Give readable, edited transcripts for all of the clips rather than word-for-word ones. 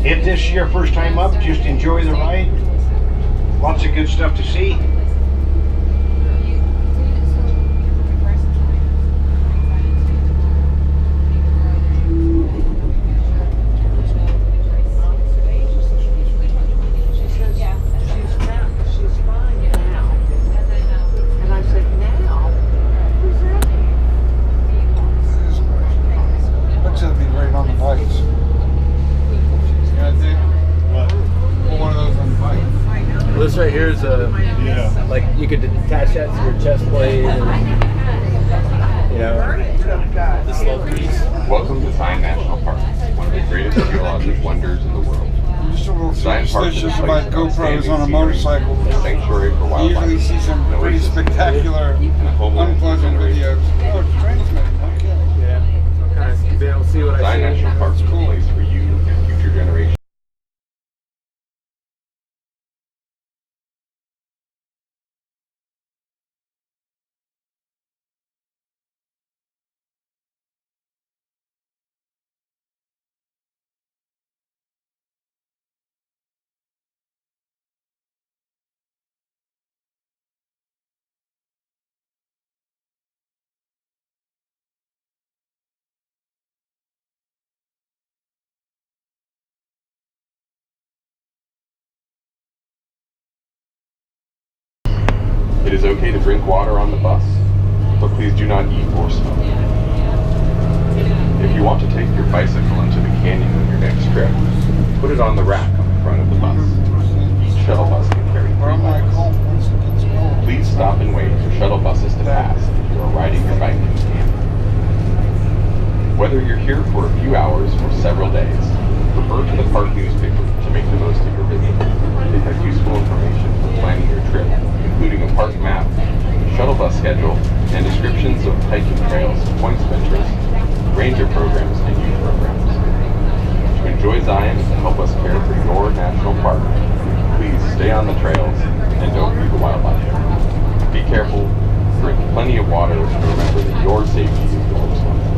If this is your first time up, just enjoy the ride. Lots of good stuff to see. This right here is like you could attach that to your chest plate, and, this little piece. Welcome to Zion National Park, one of the greatest geologic wonders in the world. Zion Park is about GoPros on a motorcycle. A sanctuary for wildlife. You usually see some pretty spectacular unpleasant videos. Oh, it's transmitting. Okay. Yeah. Kind of be able to see what I see. Zion National Park is a place for you and future generations. It is okay to drink water on the bus, but please do not eat or smoke. If you want to take your bicycle into the canyon on your next trip, put it on the rack on the front of the bus. Each shuttle bus can carry 3 bikes. Please stop and wait for shuttle buses to pass if you are riding your bike in the canyon. Whether you're here for a few hours or several days, refer to the park newspaper to make the most of your visit. It has useful information for planning your trip, including a park map, shuttle bus schedule, and descriptions of hiking trails, points of interest, ranger programs, and youth programs. To enjoy Zion and to help us care for your national park, please stay on the trails and don't feed the wildlife. Be careful, drink plenty of water, and remember that your safety is the most important.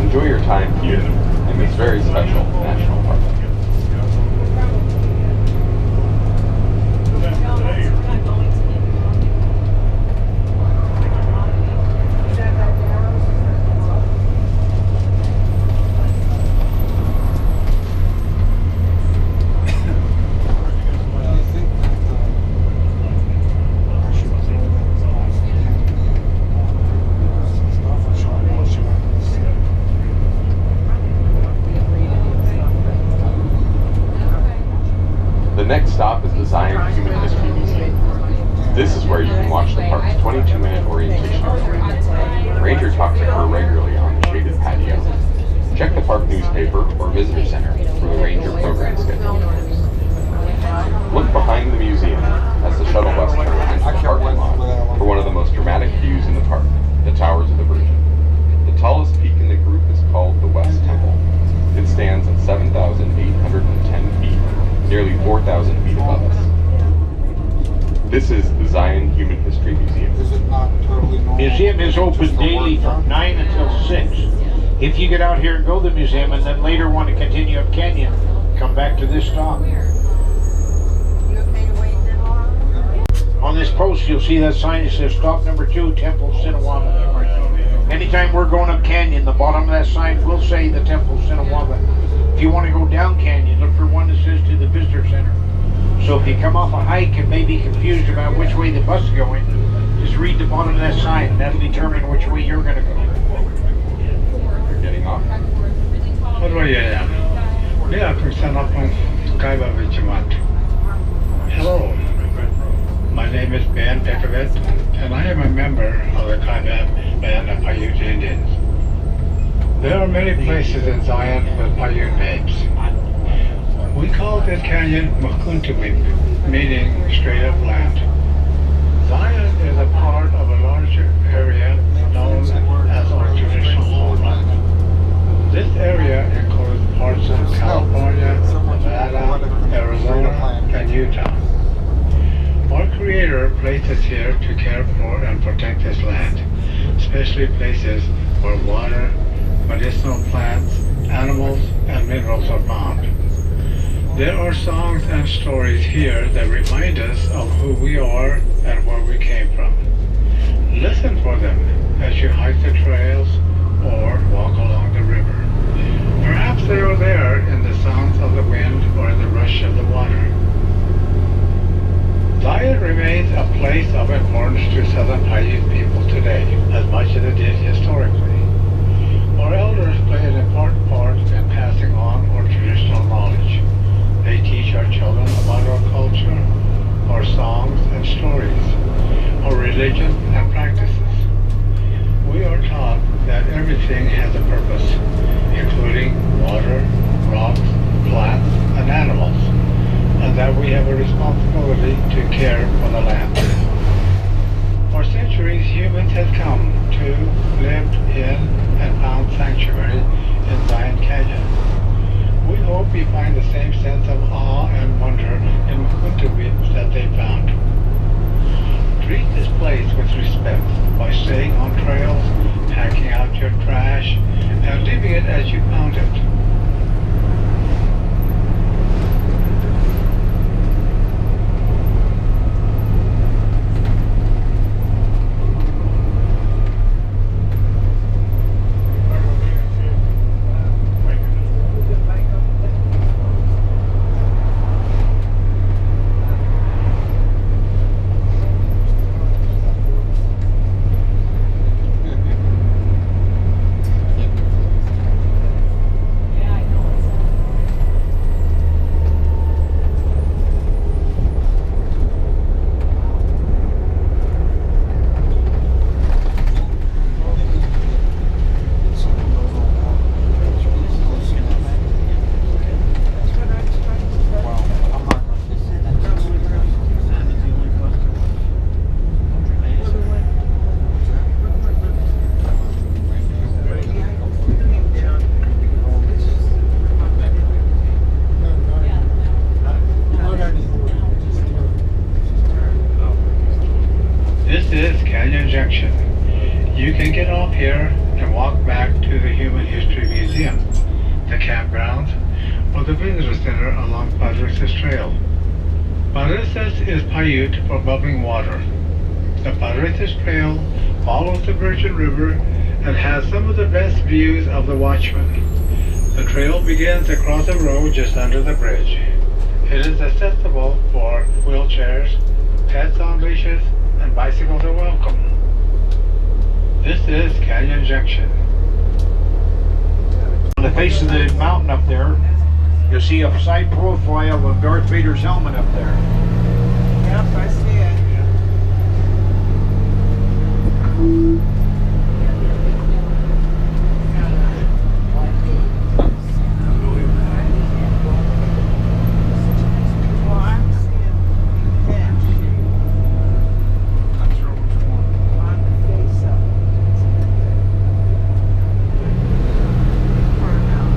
Enjoy your time here in this very special national park. The next stop is the Zion Human History Museum. This is where you can watch the park's 22-minute orientation program. Ranger talks to her regularly on the shaded patio. Check the park newspaper or visitor center for the ranger program schedule. Look behind the museum as the shuttle bus turns into the parking lot for one of the most dramatic views in the park, the Towers of the Virgin. The tallest peak in the group is called the West Temple. It stands at 7,810 feet. Nearly 4,000 feet above us. This is the Zion Human History Museum. Is it not totally normal? Museum is open daily from 9 until 6. If you get out here and go to the museum and then later want to continue up Canyon, come back to this stop. On this post you'll see that sign that says stop number 2, Temple of Sinawava. Anytime we're going up Canyon, the bottom of that sign will say the Temple of Sinawava. If you want to go down Canyon, look for one that says to the visitor center. So if you come off a hike and may be confused about which way the bus is going, just read the bottom of that sign. That'll determine which way you're going to go. You're getting off. Hello, my name is Ben Pekovic, and I am a member of the Kaibab Band of Paiute Indians. There are many places in Zion with Paiute names. We call this canyon Makuntuwip, meaning straight up land. Zion is a part of a larger area known as our traditional homeland. This area includes parts of California, Nevada, Arizona, and Utah. Our Creator placed us here to care for and protect this land, especially places where water, medicinal plants, animals, and minerals are found. There are songs and stories here that remind us of who we are and where we came from. Listen for them as you hike the trails or walk along the river. Perhaps they are there in the sounds of the wind or in the rush of the water. Zion remains a place of importance to Southern Paiute people today, as much as it did historically. Our elders play an important part in passing on our traditional knowledge. They teach our children about our culture, our songs and stories, our religion and practices. We are taught that everything has a purpose, including water, rocks, plants, and animals, and that we have a responsibility to care for the land. For centuries, humans have come to, lived in, and found sanctuary in Zion Canyon. We hope you find the same sense of awe and wonder in Hunterweed that they found. Treat this place with respect by staying on trails, packing out your trash, and leaving it as you found it. This is Canyon Junction. You can get off here and walk back to the Human History Museum, the campgrounds, or the visitor center along Padrices Trail. Padrices is Paiute for bubbling water. The Padrices Trail follows the Virgin River and has some of the best views of the Watchman. The trail begins across the road just under the bridge. It is accessible for wheelchairs, pets on leashes, and bicycles are welcome. This is Canyon Junction. On the face of the mountain up there, you'll see a side profile of Darth Vader's helmet up there. Yep, I see it. Well, I'm seeing bench on the face of it. For now.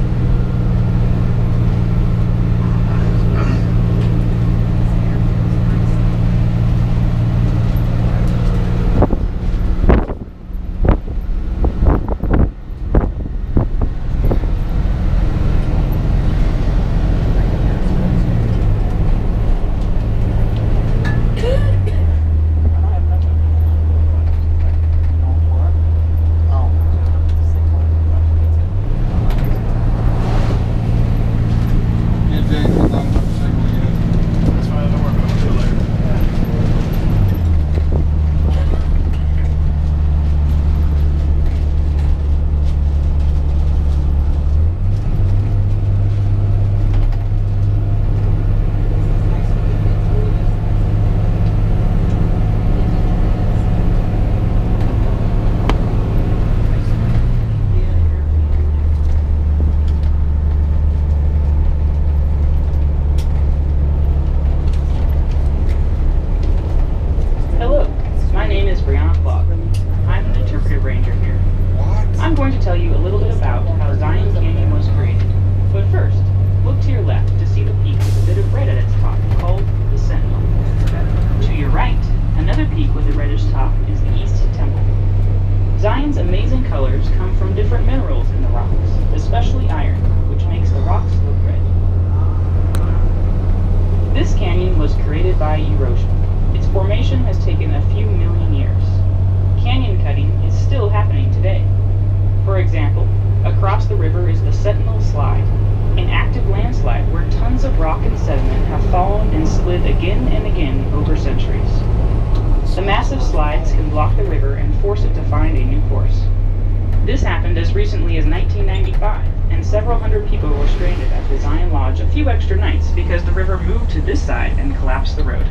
created by erosion. Its formation has taken a few million years. Canyon cutting is still happening today. For example, across the river is the Sentinel Slide, an active landslide where tons of rock and sediment have fallen and slid again and again over centuries. The massive slides can block the river and force it to find a new course. This happened as recently as 1995, and several hundred people were stranded at the Zion Lodge a few extra nights because the river moved to this side and collapsed the road.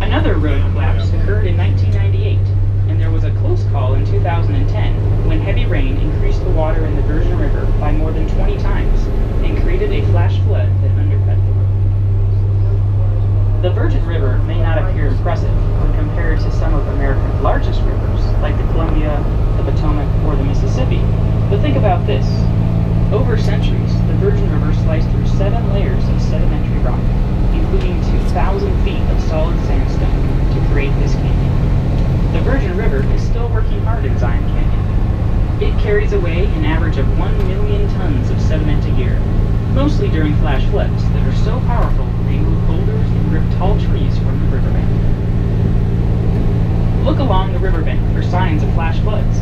Another road collapse occurred in 1998, and there was a close call in 2010 when heavy rain increased the water in the Virgin River by more than 20 times and created a flash flood that undercut the road. The Virgin River may not appear impressive when compared to some of America's largest rivers, like the Columbia, the Potomac, or the Mississippi, but think about this. Over centuries, the Virgin River sliced through 7 layers of sedimentary rock, including 2,000 feet of solid sandstone to create this canyon. The Virgin River is still working hard in Zion Canyon. It carries away an average of 1 million tons of sediment a year, mostly during flash floods that are so powerful they move boulders and rip tall trees from the riverbank. Look along the riverbank for signs of flash floods,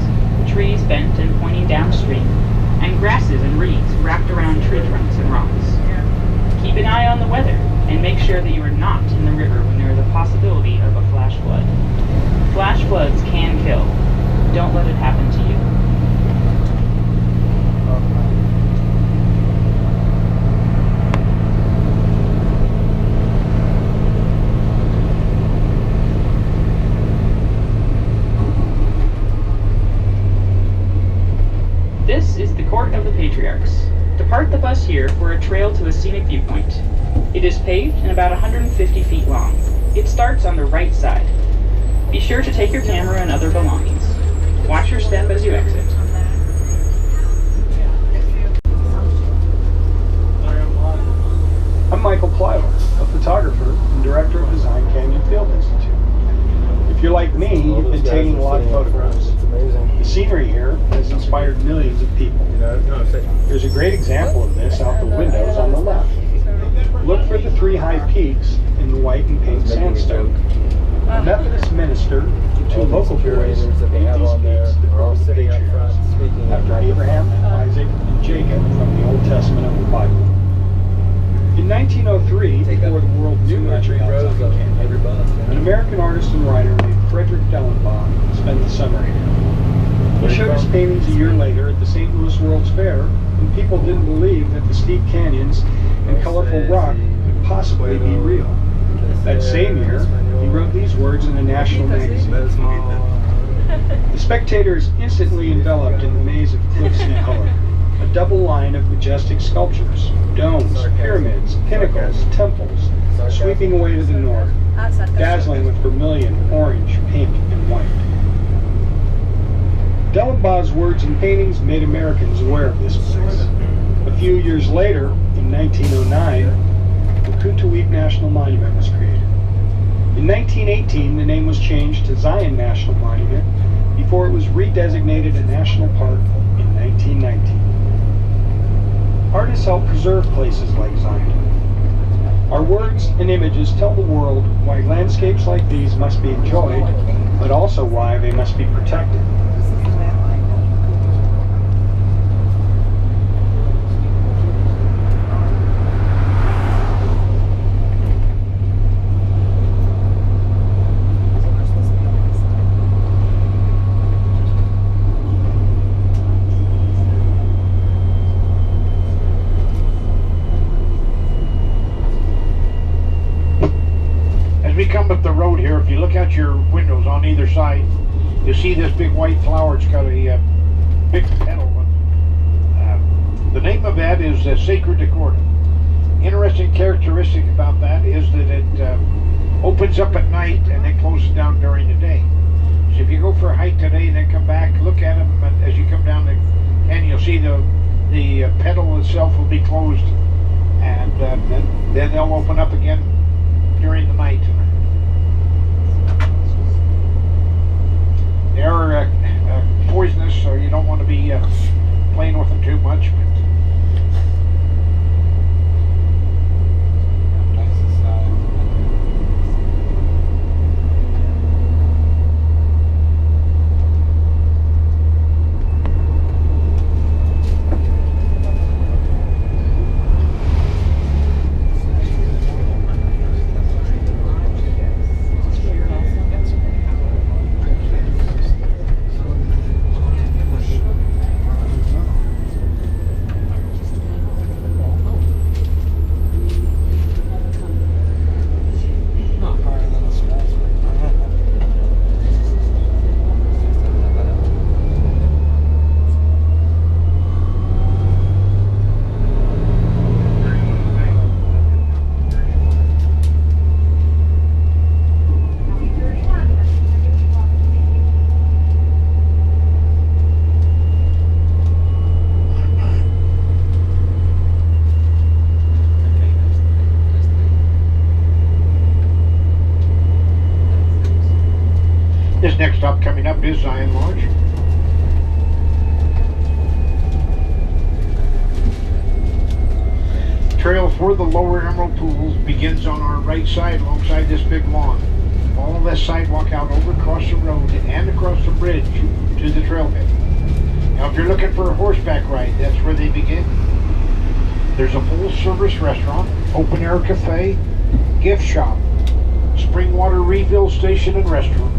trees bent and pointing downstream, and grasses and reeds wrapped around tree trunks and rocks. Keep an eye on the weather and make sure that you are not in the river when there is a possibility of a flash flood. Flash floods can kill. Don't let it happen to you. This is the Court of the Patriarchs. Depart the bus here for a trail to a scenic viewpoint. It is paved and about 150 feet long. It starts on the right side. Be sure to take your camera and other belongings. Watch your step as you exit. I'm Michael Plyler, a photographer and director of the Zion Canyon Field Institute. If you're like me, you've been taking a lot of photographs. It's amazing. The scenery here has inspired millions of people. There's a great example of this out the windows on the left. Look for the 3 high peaks in the white and pink sandstone. A Methodist minister and 2 local boys that they named have these on there peaks the are all Court of the sitting up front Patriarchs, speaking after Abraham, Isaac, and Jacob from the Old Testament of the Bible. In 1903, before the world knew much about Zion Canyon, every bus. an American artist and writer named Frederick Dellenbaugh spent the summer here. He showed his paintings a year later at the St. Louis World's Fair, and people didn't believe that the steep canyons and colorful rock could possibly be real. That same year, he wrote these words in a national magazine. The spectators instantly enveloped in the maze of cliffs and color. A double line of majestic sculptures, domes, pyramids, pinnacles, temples, sweeping away to the north, dazzling with vermilion, orange, pink, and white. Dellenbaugh's words and paintings made Americans aware of this place. A few years later, in 1909, the Kuntuit National Monument was created. In 1918, the name was changed to Zion National Monument before it was redesignated a national park in 1919. Artists help preserve places like Zion. Our words and images tell the world why landscapes like these must be enjoyed, but also why they must be protected. As we come up the road here, if you look out your windows on either side, you see this big white flower. It's got a big petal. The name of that is Sacred Decorta. Interesting characteristic about that is that it opens up at night and then closes down during the day. So if you go for a hike today and then come back, look at them, and as you come down the canyon, you'll see the petal itself will be closed, and then they'll open up again during the night. They are poisonous, so you don't want to be playing with them too much. This next stop coming up is Zion Lodge. Trail for the lower Emerald Pools begins on our right side alongside this big lawn. Follow this sidewalk out over across the road and across the bridge to the trailhead. Now if you're looking for a horseback ride, that's where they begin. There's a full service restaurant, open air cafe, gift shop, spring water refill station and restrooms.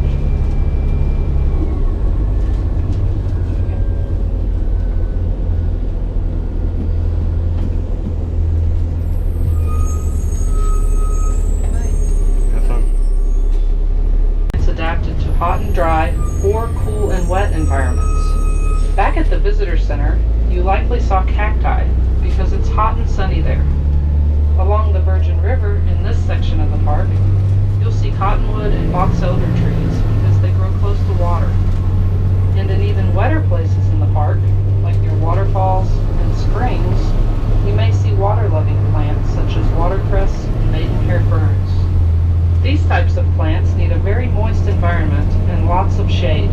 It's adapted to hot and dry or cool and wet environments. Back at the visitor center, you likely saw cacti because it's hot and sunny there. Along the Virgin River in this section of the park, you'll see cottonwood and box elder trees because they grow close to water. And in even wetter places in the park, like near waterfalls and springs, you may see water-loving plants such as watercress and maidenhair ferns. These types of plants need a very moist environment and lots of shade.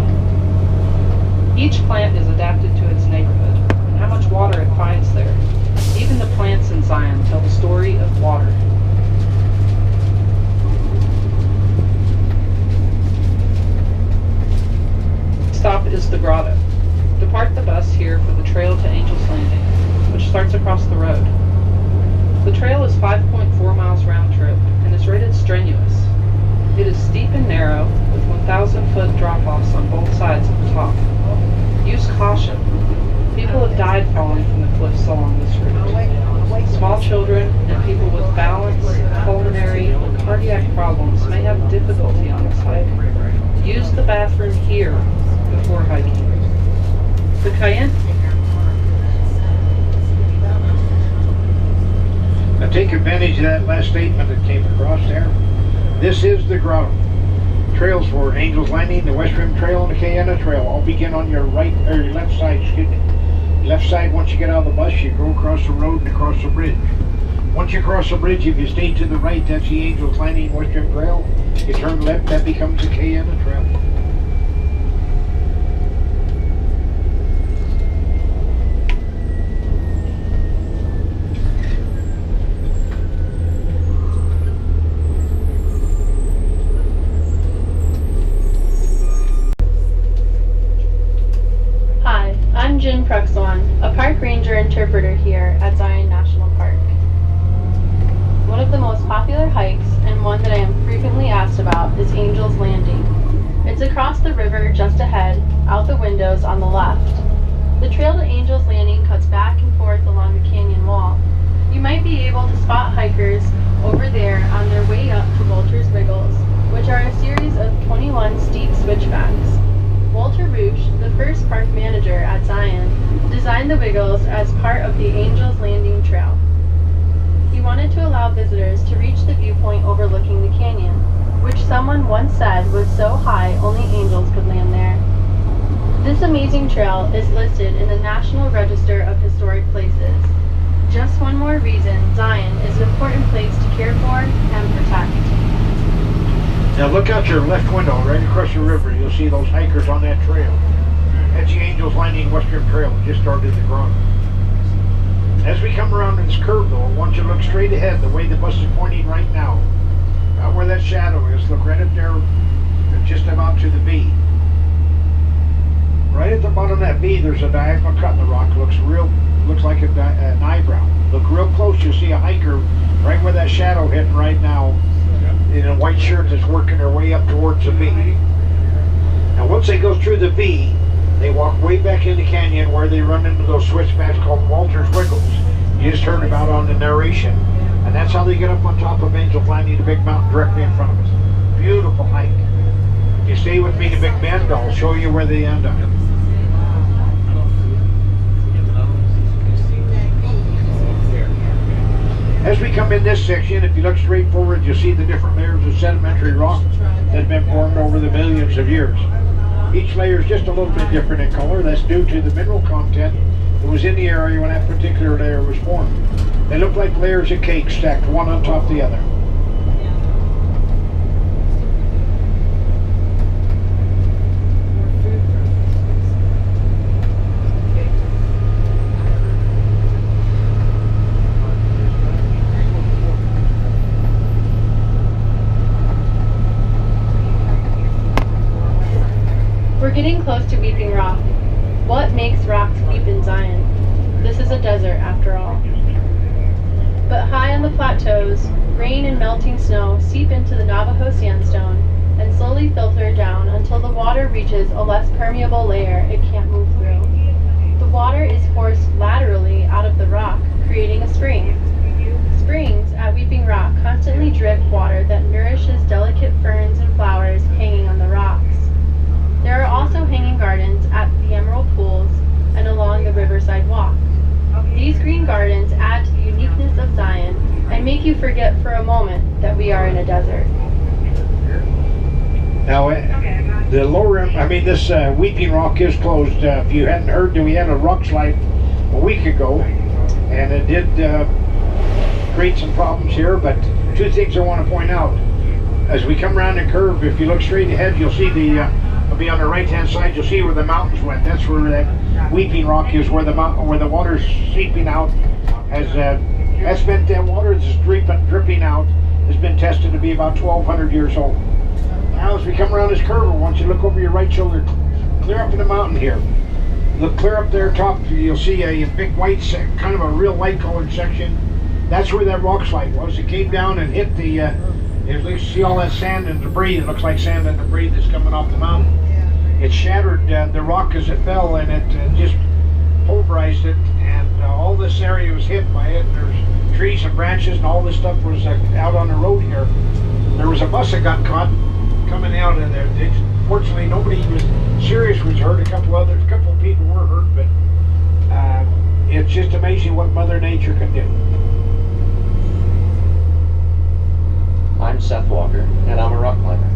Each plant is adapted to its neighborhood and how much water it finds there. Even the plants in Zion tell the story of water. Stop is the grotto. Depart the bus here for the trail to Angel's Landing, which starts across the road. The trail is 5.4 miles round trip and is rated strenuous. It is steep and narrow with 1,000-foot drop-offs on both sides at the top. Use caution. People have died falling from the cliffs along this route. Small children and people with balance, pulmonary, and cardiac problems may have difficulty on this hike. Use the bathroom here before hiking. The Cayenne. Now take advantage of that last statement that came across there. This is the grotto. Trails for Angel's Landing, the West Rim Trail, and the Cayenne Trail all begin on your right or your left side, excuse me. Left side, once you get out of the bus, you go across the road and across the bridge. Once you cross the bridge, if you stay to the right, that's the Angel's Landing West Rim Trail. You turn left, that becomes the Cayenne Trail. I'm Jen Prexon, a park ranger interpreter here at Zion National Park. One of the most popular hikes, and one that I am frequently asked about, is Angel's Landing. It's across the river just ahead, out the windows on the left. The trail to Angel's Landing cuts back and forth along the canyon wall. You might be able to spot hikers over there on their way up to Walter's Wiggles, which are a series of 21 steep switchbacks. Walter Roosh, the first park manager at Zion, designed the Wiggles as part of the Angel's Landing Trail. He wanted to allow visitors to reach the viewpoint overlooking the canyon, which someone once said was so high only angels could land there. This amazing trail is listed in the National Register of Historic Places. Just one more reason Zion is an important place to care for and protect. Now look out your left window, right across the river. You'll see those hikers on that trail. That's the Angel's Landing West Rim Trail. We just started the grotto. As we come around this curve, though, I want you to look straight ahead, the way the bus is pointing right now. Out where that shadow is, look right up there, just about to the V. Right at the bottom of that V, there's a diagonal cut in the rock. Looks like an eyebrow. Look real close, you'll see a hiker right where that shadow hitting right now, in a white shirt that's working their way up towards the V. Now once they go through the V, they walk way back in the canyon where they run into those switchbacks called Walter's Wiggles. You just heard about on the narration. And that's how they get up on top of Angel's Landing, the big mountain directly in front of us. Beautiful hike. If you stay with me to Big Bend, I'll show you where they end up. As we come in this section, if you look straight forward, you'll see the different layers of sedimentary rock that have been formed over the millions of years. Each layer is just a little bit different in color. That's due to the mineral content that was in the area when that particular layer was formed. They look like layers of cake stacked one on top of the other. getting close to Weeping Rock. What makes rocks weep in Zion? This is a desert after all. But high on the plateaus, rain and melting snow seep into the Navajo sandstone and slowly filter down until the water reaches a less permeable layer it can't move through. The water is forced laterally out of the rock, creating a spring. Springs at Weeping Rock constantly drip water that nourishes delicate ferns and flowers hanging on the rocks. There are also hanging gardens at the Emerald Pools and along the Riverside Walk. These green gardens add to the uniqueness of Zion and make you forget for a moment that we are in a desert. Now, the lower, this Weeping Rock is closed. If you hadn't heard, we had a rock slide a week ago, and it did create some problems here, but two things I want to point out. As we come around the curve, if you look straight ahead, you'll see it'll be on the right-hand side, you'll see where the mountains went. That's where that Weeping Rock is, where the water's seeping out. That water that's dripping out has been tested to be about 1,200 years old. Now, as we come around this curve, I want you to look over your right shoulder, clear up in the mountain here. Look clear up there top, you'll see a big white, kind of a real light-colored section. That's where that rock slide was. It came down and hit you see all that sand and debris. It looks like sand and debris that's coming off the mountain. It shattered the rock as it fell, and it just pulverized it, and all this area was hit by it. There's trees and branches, and all this stuff was out on the road here. There was a bus that got caught coming out of there. Fortunately, nobody was serious was hurt. A couple of people were hurt, but it's just amazing what Mother Nature can do. I'm Seth Walker, and I'm a rock climber.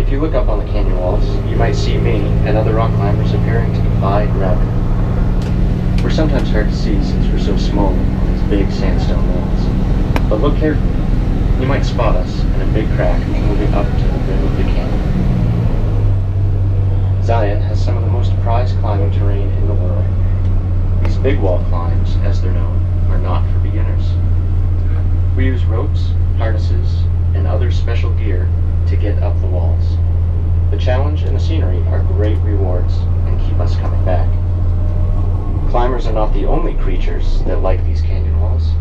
If you look up on the canyon walls, you might see me and other rock climbers appearing to defy gravity. We're sometimes hard to see since we're so small on these big sandstone walls. But look carefully. You might spot us in a big crack moving up to the rim of the canyon. Zion has some of the most prized climbing terrain in the world. These big wall climbs, as they're known, are not for beginners. We use ropes, harnesses, and other special gear to get up the walls. The challenge and the scenery are great rewards and keep us coming back. Climbers are not the only creatures that like these canyon walls.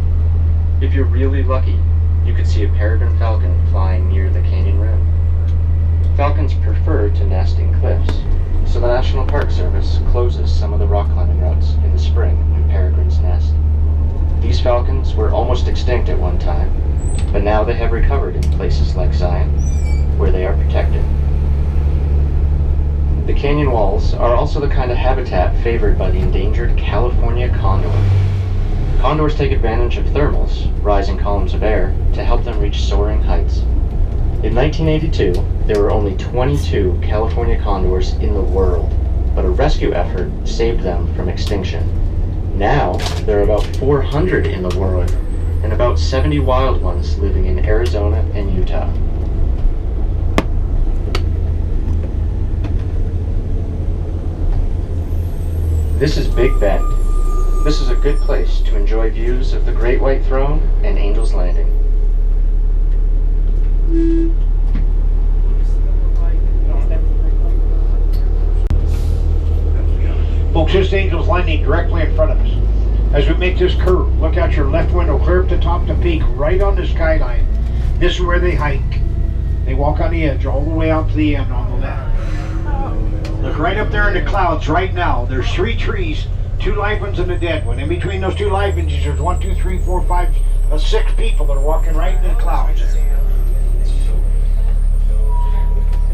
If you're really lucky, you could see a peregrine falcon flying near the canyon rim. Falcons prefer to nest in cliffs, so the National Park Service closes some of the rock climbing routes in the spring when peregrines nest. These falcons were almost extinct at one time, but now they have recovered in places like Zion, where they are protected. The canyon walls are also the kind of habitat favored by the endangered California condor. Condors take advantage of thermals, rising columns of air, to help them reach soaring heights. In 1982, there were only 22 California condors in the world, but a rescue effort saved them from extinction. Now, there are about 400 in the world, and about 70 wild ones living in Arizona and Utah. This is Big Bend. This is a good place to enjoy views of the Great White Throne and Angel's Landing. Folks, this Angel's Landing directly in front of us. As we make this curve, look out your left window, clear up the top of the peak, right on the skyline. This is where they hike. They walk on the edge all the way out to the end on the left. Look right up there in the clouds right now. There's 3 trees, 2 live ones and a dead one. In between those 2 live ones, there's 1, 2, 3, 4, 5, 6 people that are walking right in the clouds.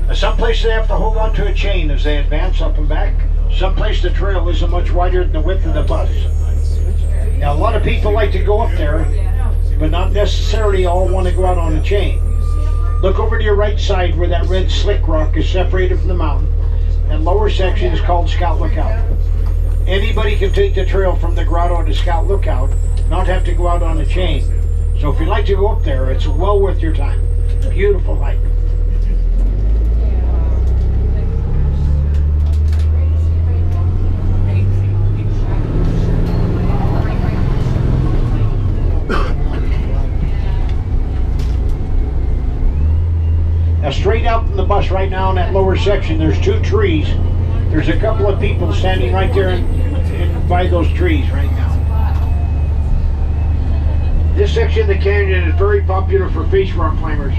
Now, some places they have to hold on to a chain as they advance up and back. Some places the trail isn't much wider than the width of the bus. Now, a lot of people like to go up there, but not necessarily all want to go out on a chain. Look over to your right side where that red slick rock is separated from the mountain. That lower section is called Scout Lookout. Anybody can take the trail from the grotto to Scout Lookout, not have to go out on a chain. So if you'd like to go up there, it's well worth your time. Beautiful hike. Now straight straight out from the bus right now in that lower section, there's 2 trees. There's a couple of people standing right there by those trees right now. This section of the canyon is very popular for face rock climbers.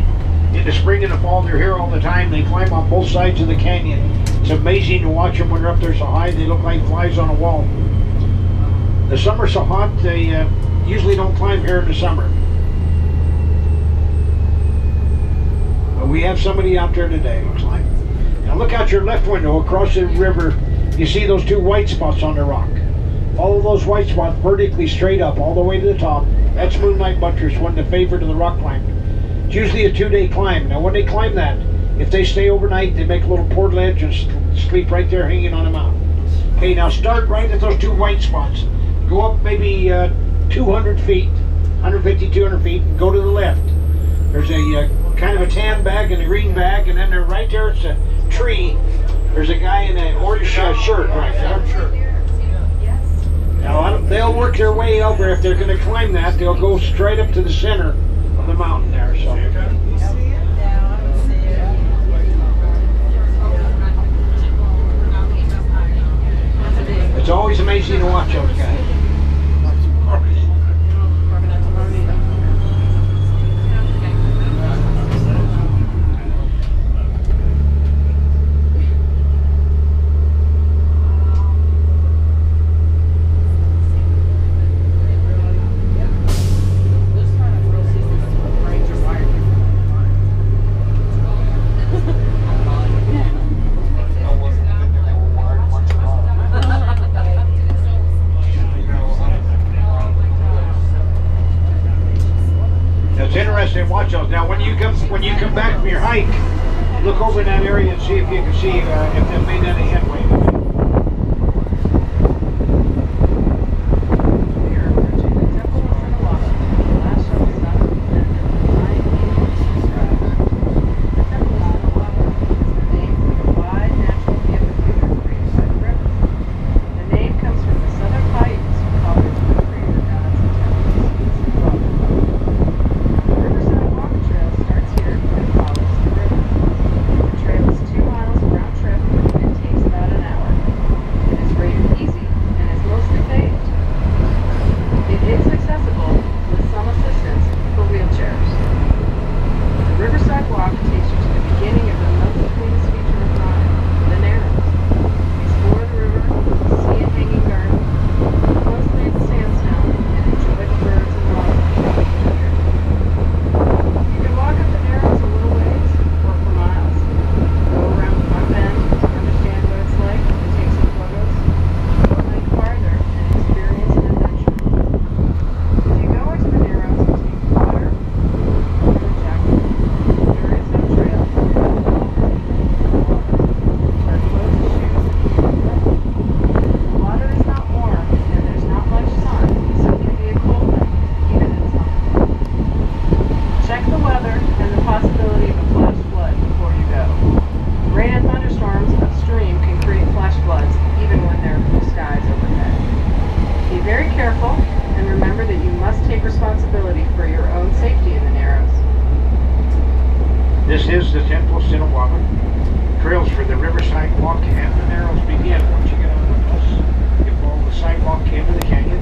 In the spring and the fall, they're here all the time. They climb on both sides of the canyon. It's amazing to watch them when they're up there so high. They look like flies on a wall. The summer's so hot, they usually don't climb here in the summer. But we have somebody out there today, looks like. Now look out your left window across the river. You see those 2 white spots on the rock. Follow those white spots vertically straight up all the way to the top. That's Moonlight Buttress, one of the favorite of the rock climb. It's usually a 2-day climb. Now when they climb that, if they stay overnight, they make a little portage and sleep right there hanging on the mountain. Okay, now start right at those 2 white spots. Go up maybe 200 feet, 150, 200 feet, and go to the left. There's a kind of a tan bag and a green bag, and then there, right there, it's a tree. There's a guy in an orange shirt right there. Now, they'll work their way over. If they're going to climb that, they'll go straight up to the center of the mountain there. So. It's always amazing to watch those guys. Watch those. Now, when you come back from your hike, look over in that area and see if you can see if they've made any headway. This is the Temple of Sinawava. Trails for the Riverside Walk and the Narrows begin once you get on the bus. You follow the sidewalk into the canyon.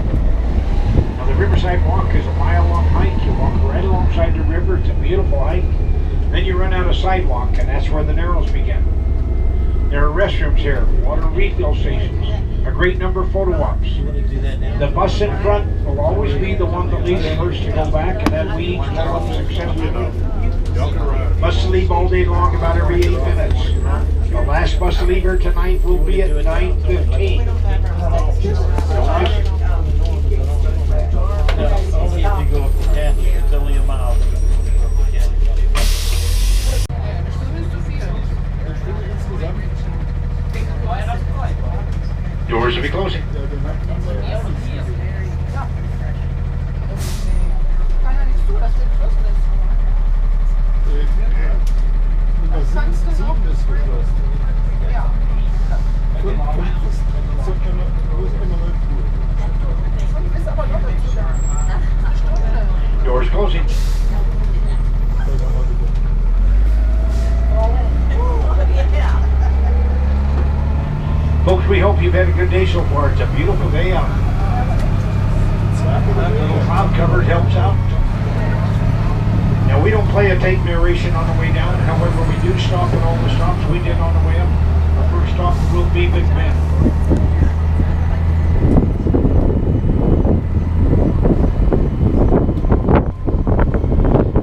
Now the Riverside Walk is a mile-long hike. You walk right alongside the river. It's a beautiful hike. Then you run out of sidewalk, and that's where the Narrows begin. There are restrooms here, water refill stations, a great number of photo ops. The bus in front will always be the one that leaves first to go back, and then we each go up successfully. Bus to leave all day long, about every 8 minutes. The last bus to leave here tonight will be at 9:15. Doors will be closing. Doors closing. you've had a good day so far. It's a beautiful day out. That little cloud cover helps out. Now we don't play a tape narration on the way down. However, we do stop at all the stops we did on the way up. Our first stop will be Big Bend.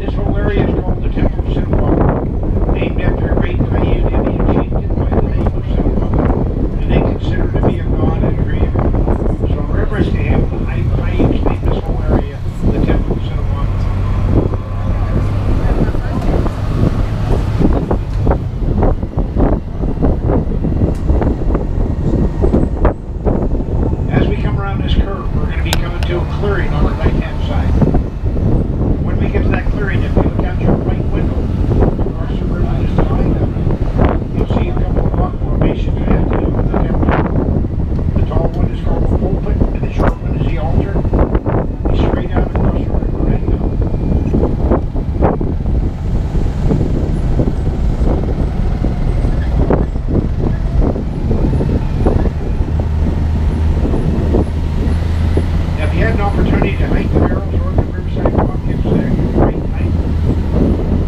This whole area is called the Temple of Sinawava, named after a great Paiute Indian chieftain by the name of Sinawava, who they consider to be a god and creator. So in reference to him, the Paiutes named this whole area the Temple of Sinawava. As we come around this curve, we're going to be coming to a clearing on the right-hand side. When we get to that clearing, if you look out your right window, across the river just behind them, you'll see a couple of rock formations that have to do with the temple. The tall one is called the pulpit, and the short one is the altar. He's straight out across the river right now. Now, if you had an opportunity to hike the Narrows or the Riverside Walk, it's a great hike.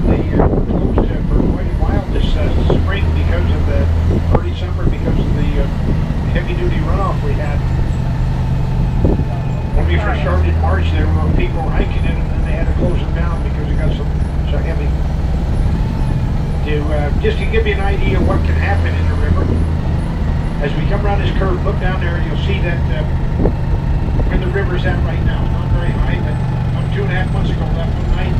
They were closed for quite a while this spring because of the early summer, because of the heavy-duty runoff we had. When we first started in March, there were people hiking it, and then they had to close them down because it got so heavy. Just to give you an idea of what can happen in the river, as we come around this curve, look down there, and you'll see that where the river's at right now. It's not very high, but about 2.5 months ago, that one night,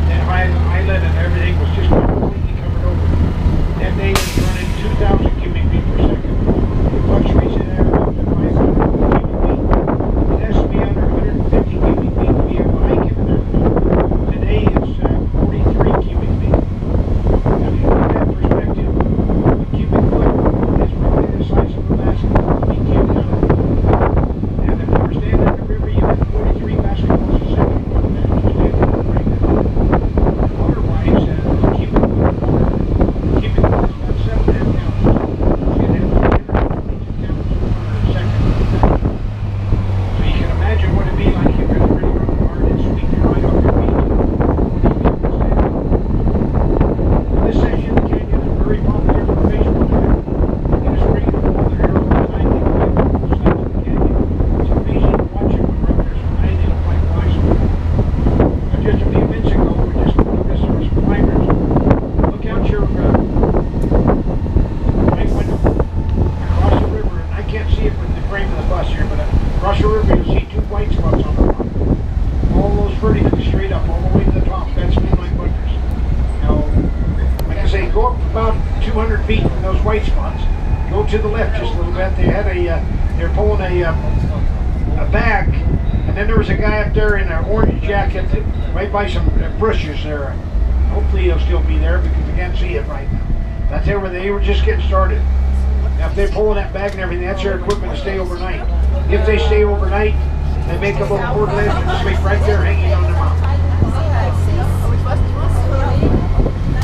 that island and everything was just completely covered over. That day is running 2,000 cubic feet per second. It fluctuates in there up to 500 cubic feet. It has to be under 150 cubic feet to be able to hike it there. Today it's 43 cubic feet. Now, if you put that in perspective, a cubic foot is probably the size of a basketball being cubed out of it. And if you were standing in the river, you had 43 basketballs a second coming down to stand in the right now. Water-wise, cubic foot of water, cubic foot is about 7.5 gallons. So you'd have 322 gallons of water a second. So you can imagine what it'd be like if you're really running hard and sweeping right off your feet. This section of the canyon is very popular for baseball training. It is free to all the aerial design people on both sides of the canyon. It's amazing to watch it when runners fly in like flies. Just a few minutes ago, we just this was climbers. Look out your right window across the river, and I can't see it with the frame of the bus here, but across the river you'll see 2 white spots on the rock. All those vertically straight up, all the way to the top. That's Moonlight Wonders. Now, like I say, go up about 200 feet from those white spots. Go to the left just a little bit. They had they're pulling a bag, and then there was a guy up there in an orange jacket right by some bushes there. Hopefully he'll still be there because we can't see it right now. That's where they were just getting started. Now if they're pulling that bag and everything, that's their equipment to stay overnight. If they stay overnight, they make a little board lift and sleep right there hanging on the mountain.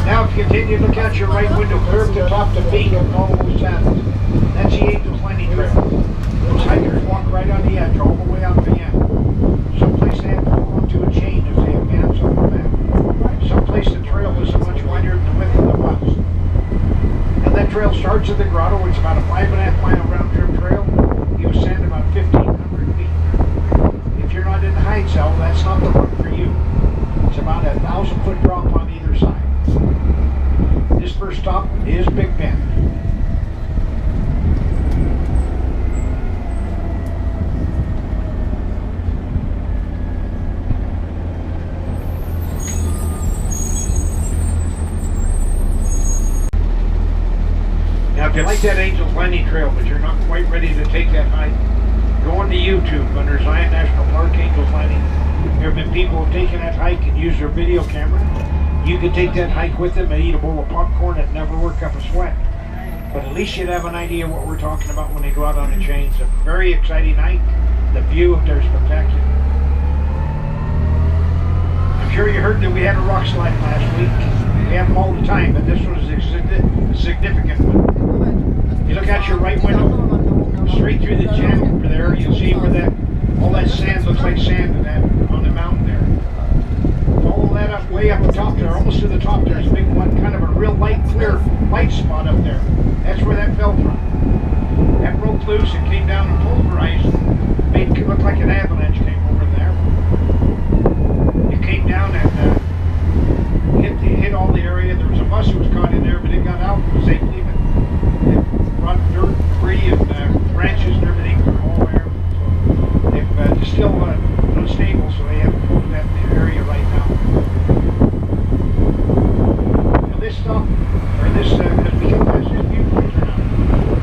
Now if you continue to look out your right window, clear up the top to peak of all those saddles. That's the Angels Landing Trail. Those hikers walk right on the edge all the way out to the end. Someplace they have to hold onto a chain as they advance on the back. Someplace the trail is so much wider than the width of the bus. And that trail starts at the grotto. It's about a 5.5 mile round trip trail. You ascend about 1,500 feet. If you're not in the hide cell, that's not the run for you. It's about a 1,000-foot drop on either side. This first stop is Big Bend. Now, if you like that Angels Landing Trail, but you're not quite ready to take that hike, go onto YouTube under Zion National Park, Angels Landing. There have been people who have taken that hike and used their video camera. You could take that hike with them and eat a bowl of popcorn and never work up a sweat. But at least you'd have an idea what we're talking about when they go out on the chain. It's a very exciting hike. The view up there is spectacular. I'm sure you heard that we had a rock slide last week. We have them all the time, but this was a significant one. You look out your right window, straight through the channel over there, you'll see where that all that sand looks like sand in that, on the mountain there. Follow that up way up the top there, almost to the top. There's a big one, kind of a real light, clear light spot up there. That's where that fell from. That broke loose and came down and pulverized, made it look like an avalanche came over there. It came down and hit all the area. There was a bus that was caught in there, but it got out safely. But it brought dirt, debris, and branches and everything from all there. So they've still unstable, so they haven't moved that area right now. Now this stuff, or this, as we get past this viewpoint now,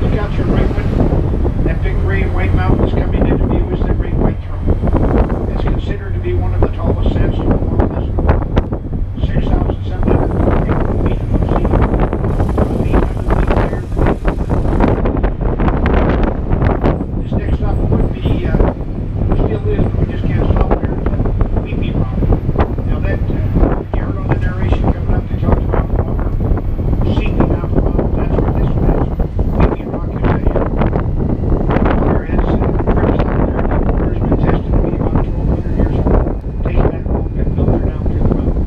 look out your right window. That big gray and white mountain is coming into view is the Great White Throne. It's considered to be one of the tallest sandstone mountains. 6,750 feet above sea level. 800 feet higher than this next stop would be, still is, but we just can't stop there. It's like Weepy Rock. Now that, you heard on the narration coming up, they talked about water seeping out of the mountains. That's what this one is. Weepy Rock is water has crept down there. The water's been tested to be about 1,200 years old. Taking that long and filter down through the mountain.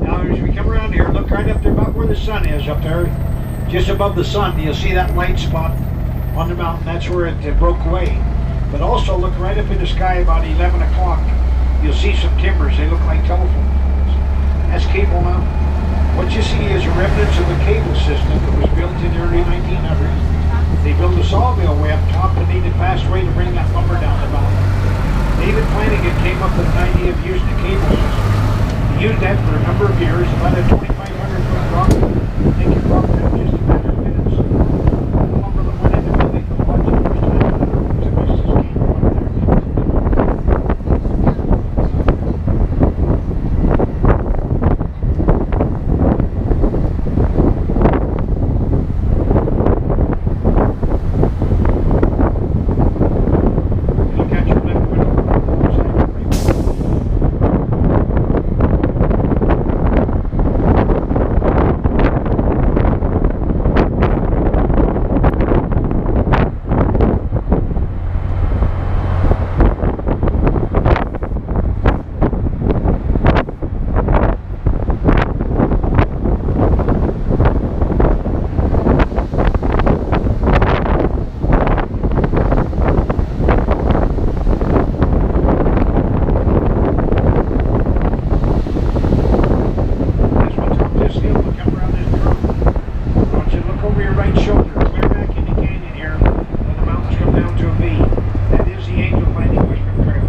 Now as we come around here, look right up there about where the sun is up there. Just above the sun, you'll see that white spot on the mountain. That's where it broke away. But also look right up in the sky about 11 o'clock. You'll see some timbers. They look like telephone poles. That's Cable Mountain. What you see is remnants of a cable system that was built in the early 1900s. They built a sawmill way up top and needed a fast way to bring that lumber down the mountain. David Flanagan came up with an idea of using a cable system. He used that for a number of years, about a 2,500-foot rock. They could rock down just a matter of minutes. The lumber that went into building the lodge the first time to miss this cable up there. You got your left window on the side of the right. As we top this hill, we come around this curve. I want you to look over your right shoulder, clear back in the canyon here, and the mountains come down to a V. That is the Angel Landing Wishman Trail.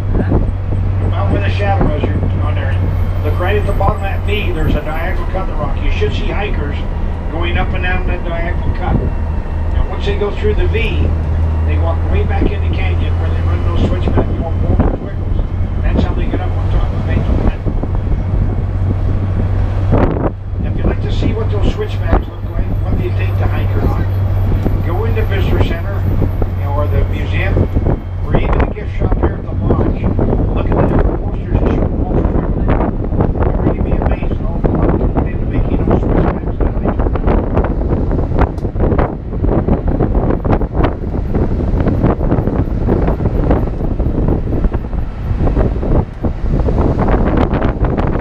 About where the shadow is on there. Look right at the bottom of that V, there's a diagonal cut in the rock. You should see hikers going up and down that diagonal cut. Now once they go through the V, they walk way back in the canyon where they run those switchbacks called boulder twiggles. That's how they get up on top of Angel Landing. If you'd like to see what those switchbacks look like, what they take the hiker on, go in the visitor center, or the museum, or even the gift shop here at the lodge. Look at the different posters that show Walter River. You'll really be amazed at all the work that went into making those switchbacks that they took.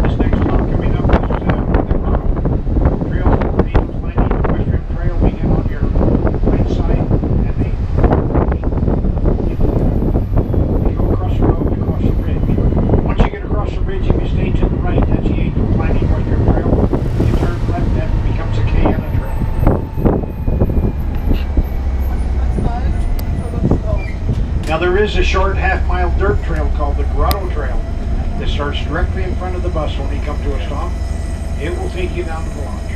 This next stop coming up is the Grotto Trail, Angels Landing, Western Trail. We get on your right side, and they go across the road, across the ridge. Once you get across the ridge, if you stay to the right, that's the Angels Landing Western Trail. You turn left, that becomes a Cayenne Trail. Now there is a short half-mile dirt trail called the Grotto Trail that starts directly in front of the bus when you come to a stop. It will take you down to the lodge.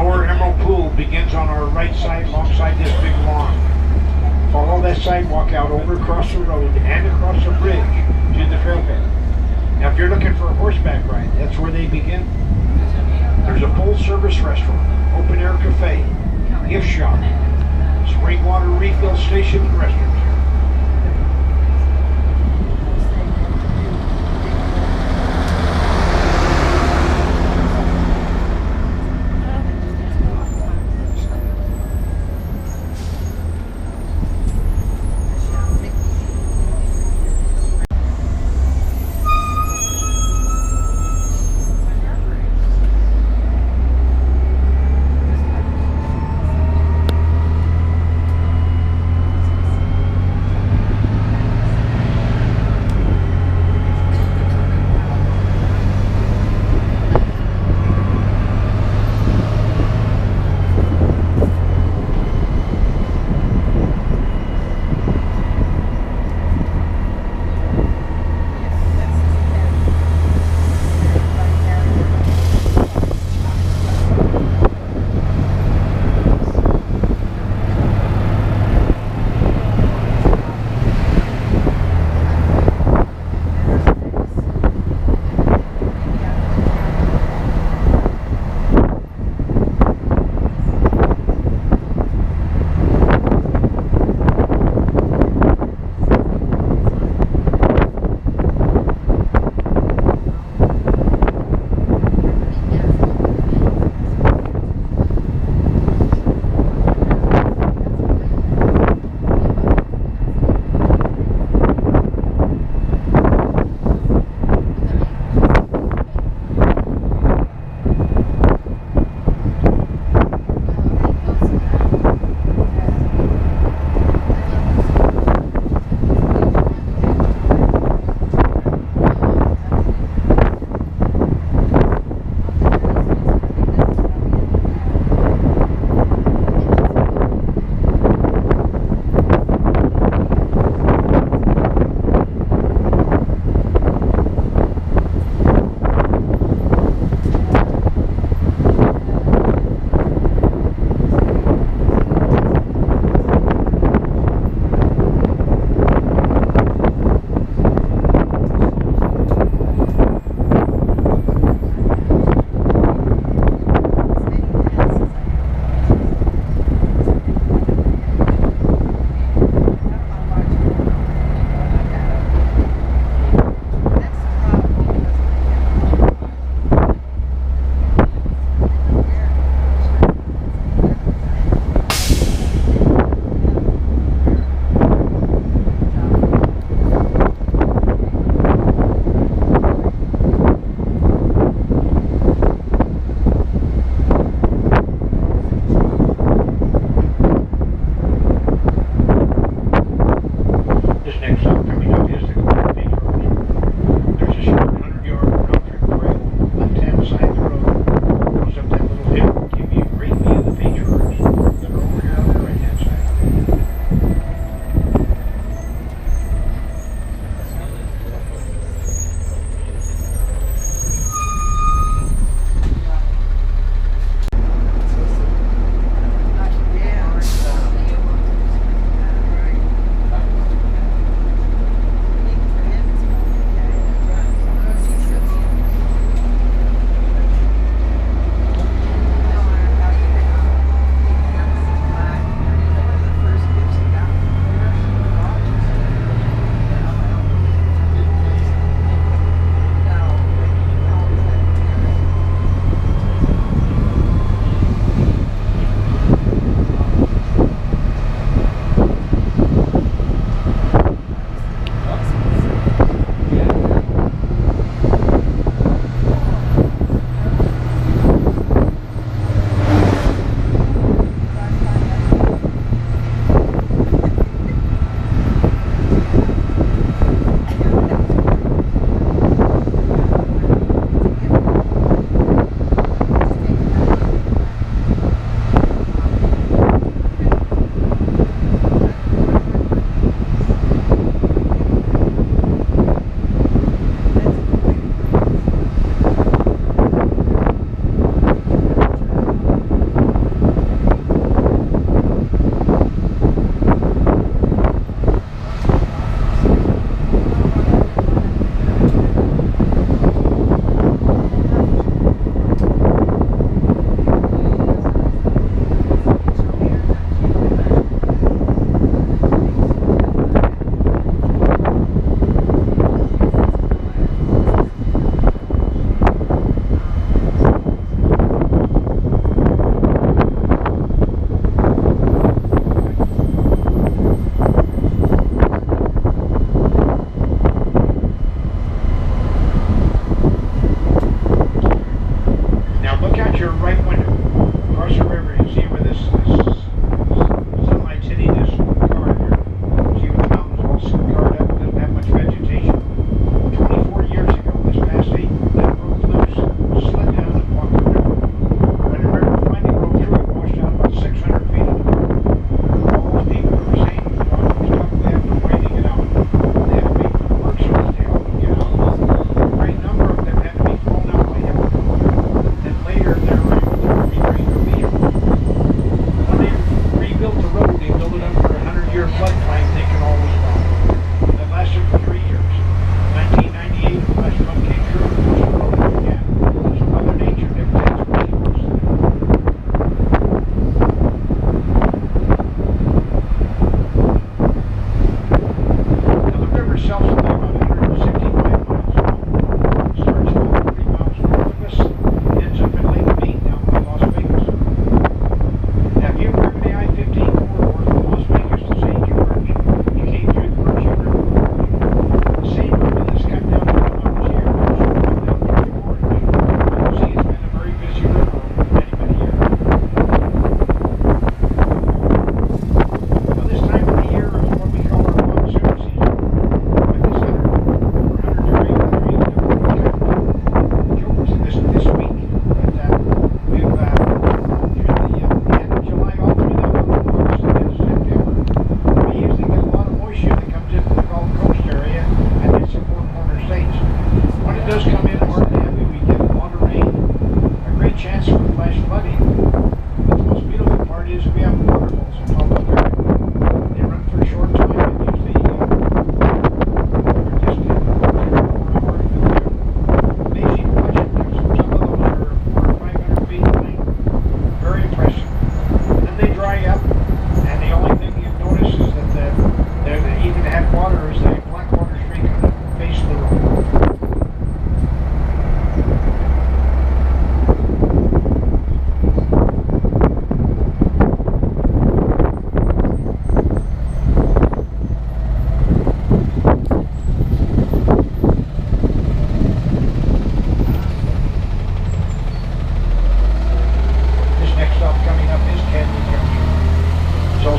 Lower Emerald Pool begins on our right side alongside this big lawn. Follow that sidewalk out over across the road and across the bridge to the trailhead. Now if you're looking for a horseback ride, that's where they begin. There's a full service restaurant, open air cafe, gift shop, spring water refill station and restrooms.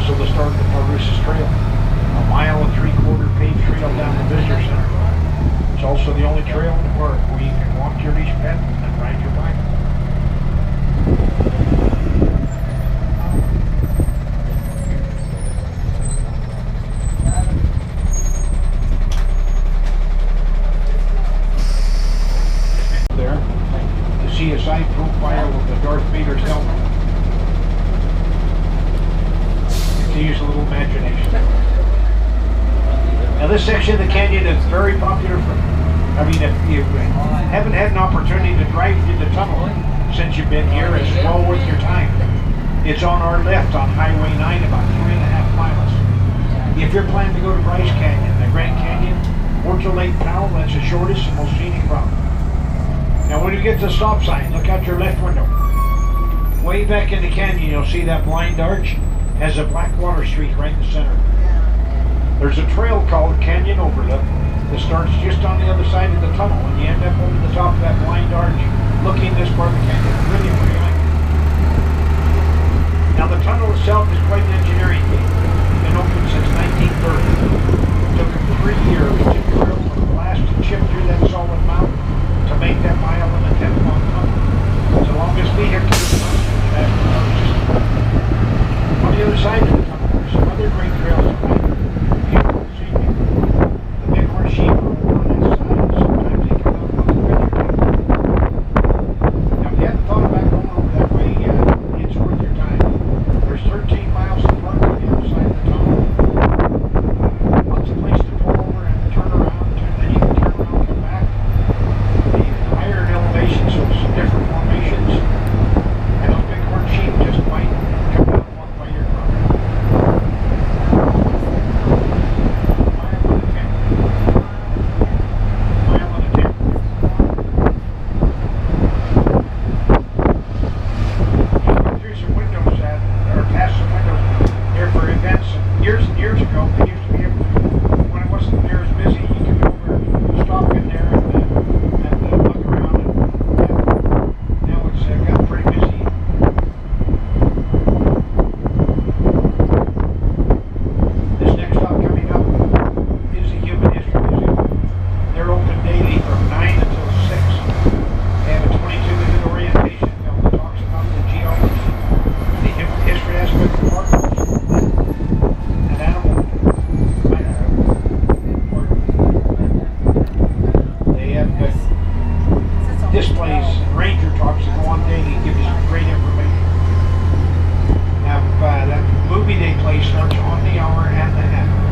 also the start of the Parusis Trail, a 1.75-mile paved trail down the visitor center. It's also the only trail in the park where you can walk your leash pet and ride your bike. There, the CSI profile of the Darth Vader's helmet. To use a little imagination. Now this section of the canyon is very popular for, I mean, if you haven't had an opportunity to drive through the tunnel since you've been here, it's well worth your time. It's on our left on Highway 9, about 3.5 miles. If you're planning to go to Bryce Canyon, the Grand Canyon, or to Lake Powell, that's the shortest and most scenic route. Now when you get to the stop sign, look out your left window. Way back in the canyon, you'll see that blind arch has a Blackwater Street right in the center. There's a trail called Canyon Overlook that starts just on the other side of the tunnel, and you end up over the top of that blind arch, looking this part of the canyon. Really, really like it. Now the tunnel itself is quite an engineering feat. It's been open since 1930. It took them 3 years to drill and blast and chip through that solid mountain to make that 1.5-mile tunnel. It's the longest vehicle on the other side of the tunnel. There's some other great trails to find. Beautiful scenery. The Bighorn sheep are over on that side. Sometimes they come out on the picture. Now, if you hadn't thought about going over that way, it's worth your time. There's 13 miles of park on the other side of the tunnel. Lots of places to pull over and turn around, and then you can turn around and come back. Even higher in elevation, so it's different formations. And those Bighorn sheep just might come out and walk by your property. Mile and a tenth. You go through some windows or past some windows there for events. Years and years ago, they used to be able to, when it wasn't near as busy, you could go over and stop in there and look around. Now it's got pretty busy. This next stop coming up is the Human History Museum. They're open daily from 9 until 6. They have a 22-minute orientation film that talks about the geology, the human history aspect of park, and animal. They have displays and ranger talks that go on daily and give you some great information. Now, that movie they play starts on the hour and a half.